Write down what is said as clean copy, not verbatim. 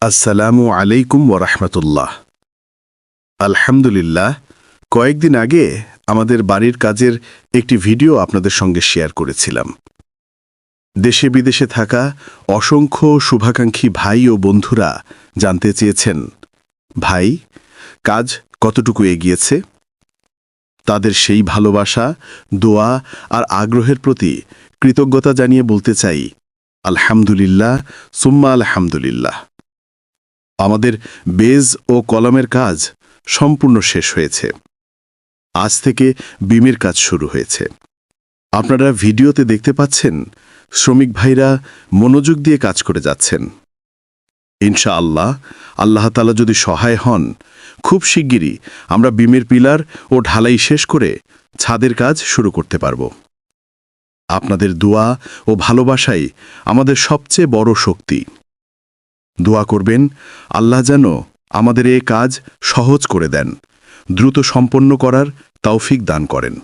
আসসালামু আলাইকুম ওরহমতুল্লাহ। আলহামদুলিল্লাহ, কয়েকদিন আগে আমাদের বাড়ির কাজের একটি ভিডিও আপনাদের সঙ্গে শেয়ার করেছিলাম। দেশে বিদেশে থাকা অসংখ্য শুভাকাঙ্ক্ষী ভাই ও বন্ধুরা জানতে চেয়েছেন, ভাই, কাজ কতটুকু এগিয়েছে? তাদের সেই ভালোবাসা, দোয়া আর আগ্রহের প্রতি কৃতজ্ঞতা জানিয়ে বলতে চাই, আলহামদুলিল্লাহ সুম্মা আলহামদুলিল্লাহ। আমাদের বেজ ও কলমের কাজ সম্পূর্ণ শেষ হয়েছে। আজ থেকে বিমের কাজ শুরু হয়েছে। আপনারা ভিডিওতে দেখতে পাচ্ছেন শ্রমিক ভাইরা মনোযোগ দিয়ে কাজ করে যাচ্ছেন। ইনশাআল্লাহ, আল্লাহ তাআলা যদি সহায় হন, খুব শিগগিরই আমরা বিমের পিলার ও ঢালাই শেষ করে ছাদের কাজ শুরু করতে পারব। আপনাদের দোয়া ও ভালোবাসাই আমাদের সবচেয়ে বড় শক্তি। দোয়া করবেন আল্লাহ যেন আমাদের এ কাজ সহজ করে দেন, দ্রুত সম্পন্ন করার তৌফিক দান করেন।